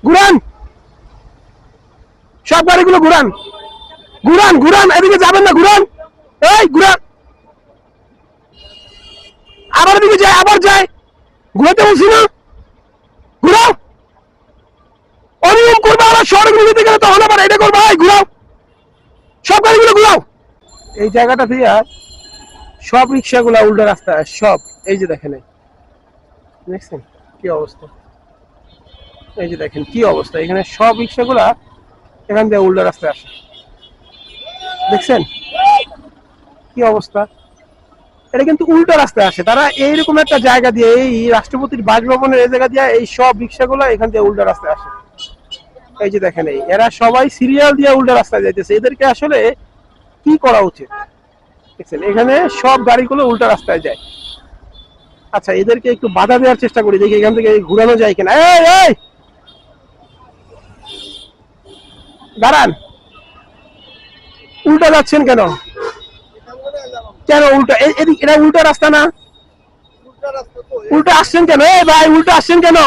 ঘুরান, সব গাড়িগুলো ঘুরান, ঘুরান ঘুরান, এদিকে যাবেন না, ঘুরান, এই ঘুরান, আবার এদিকে যায়, আবার যায়, ঘুরাতে বলছি না, ঘুরাও, অনিয়ম করবে আবার সড়ক নিতে গেলে তখন আবার এটা করবে, ঘুরাও, সব গাড়িগুলো ঘুরাও। এই জায়গাটা থেকে সব রিক্সাগুলা উল্টা রাস্তায়, সব এই যে দেখেন, দেখছেন কি অবস্থা, এই যে দেখেন কি অবস্থা, এখানে সব রিক্সাগুলা এখান থেকে উল্টা রাস্তায় আসে, দেখছেন কি অবস্থা। এটা কিন্তু উল্টা রাস্তায় আসে, তারা এইরকম একটা জায়গা দিয়ে, এই রাষ্ট্রপতির বাসভবনের এই জায়গা দিয়ে এই সব রিক্সাগুলো এখান থেকে উল্টা রাস্তায় আসে। এই যে দেখেন, এরা সবাই সিরিয়াল দিয়ে উল্টা রাস্তায় যাইতেছে, এদেরকে আসলে কি করা উচিত, দেখছেন এখানে সব গাড়িগুলো উল্টা রাস্তায় যায়। আচ্ছা, এদেরকে একটু বাধা দেওয়ার চেষ্টা করি, দেখি এখান থেকে ঘুরানো যায় কিনা। এই এই দাঁড়ান, উল্টা যাচ্ছেন কেন, কেন উল্টা, এদিক এটা উল্টা রাস্তা না, উল্টা আসছেন কেন, এই ভাই উল্টা আসছেন কেন,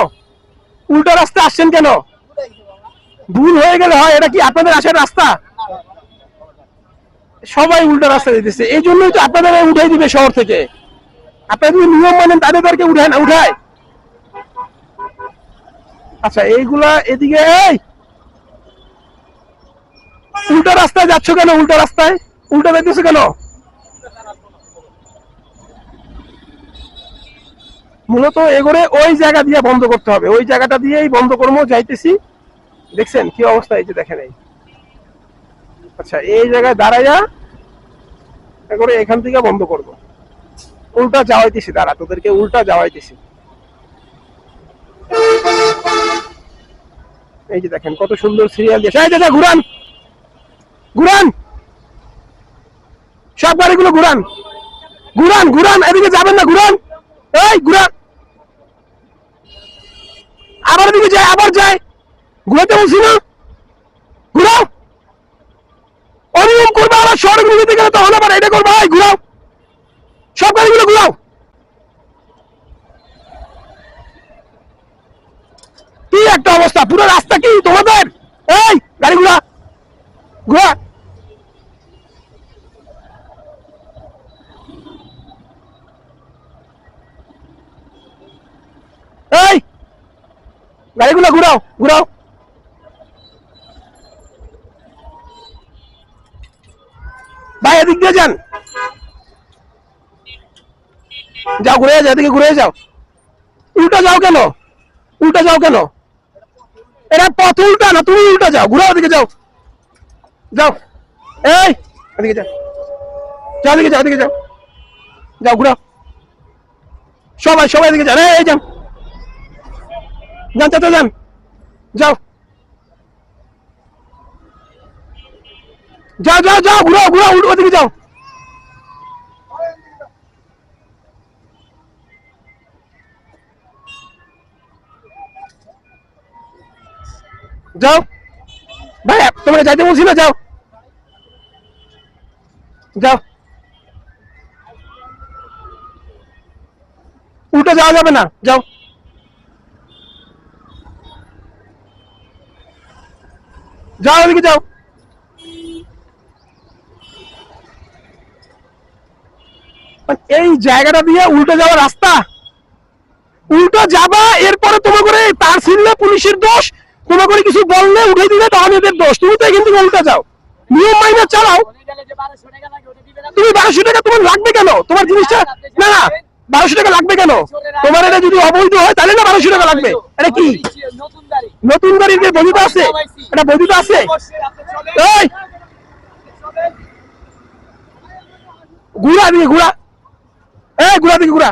উল্টা রাস্তা আসছেন কেন, ভুল হয়ে গেলে হয়, এটা কি আপনাদের আসার রাস্তা, সবাই উল্টা রাস্তা দিতেছে, এই জন্যই তো আপনাদের উঠাই দিবে শহর থেকে, আপনারা যদি নিয়ম মানেন তাদেরকে উঠায় না, উঠায়। আচ্ছা এইগুলা এদিকে, এই উল্টা রাস্তায় যাচ্ছ কেন, উল্টা রাস্তায় উল্টা যাইতেছো কেন, মূলত এগোরে ওই জায়গা দিয়ে বন্ধ করতে হবে, ওই জায়গাটা দিয়েই বন্ধ করবো, যাইতেছি, দেখছেন কি অবস্থা, এই যে দেখেন এই। আচ্ছা এই জায়গায় দাঁড়াইয়া এগোরে এখান থেকে বন্ধ করবো, উল্টা যাওয়াইতেছি, দাঁড়া তোদেরকে উল্টা যাওয়াইতেছি। এই যে দেখেন কত সুন্দর সিরিয়াল দিয়ে, এই দাদা ঘুরান, ঘুরান, সব গাড়িগুলো ঘুরান, ঘুরান ঘুরান, এদিকে যাবেন না, ঘুরান, এই ঘুরান, আবার এদিকে যায়, আবার যায়, ঘুরাতে বলছি না, ঘুরাও, অনিয়ম করবে আবার সড়ক নিতে গেলে তখন আবার এটা করবে, ঘুরাও, সব গাড়িগুলো ঘুরাও। কি একটা অবস্থা, পুরো রাস্তা কি তোমাদের, এই গাড়িগুলা ঘুরা, এই গাড়িগুলো ঘুরাও, ঘুরাও, ভাই এদিক দিয়ে যান, যাও ঘুরে যাও, এদিকে ঘুরে যাও, উল্টা যাও কেন, উল্টা যাও কেন, এটা পথ উল্টা না, তুমি উল্টা যাও, ঘুরাও, এদিকে যাও, যাও, এই এদিকে যাও, যাও এদিকে যাও, এদিকে যাও, যাও ঘুরাও, সবাই সবাই এদিকে যান, এই যান, যান চাচা যান, যাও, যাও যাও যাও, ঘুরাও ঘুরাও, ওদিকে যাও, যাও, ভাই তোমরা যাইতে বলছি না, যাও, যাও, উল্টো যাওয়া যাবে না, যাও, যাও এদিকে যাও, এই জায়গাটা দিয়ে উল্টো যাওয়ার রাস্তা, উল্টো যাবা, এরপরে তোমার করে তার ছিনলে পুলিশের দোষ, তোমার করে কিছু বললে উঠে দিলে তখন এদের দোষ, তুমি তো এখান থেকে উল্টা যাও, নিয়ম মাইনে চালাও। তুমি 1200 টাকা তোমার লাগবে কেন, তোমার জিনিসটা না না 1200 টাকা লাগবে কেন, তোমার এটা যদি অবৈধ হয় তাহলে না 1200 টাকা লাগবে, এটা কি নতুন গাড়ির যে বৈধতা আছে, এটা বৈধতা আছে, এই ঘুরা দিকে ঘুরা, এই ঘুরা দিকে ঘুরা,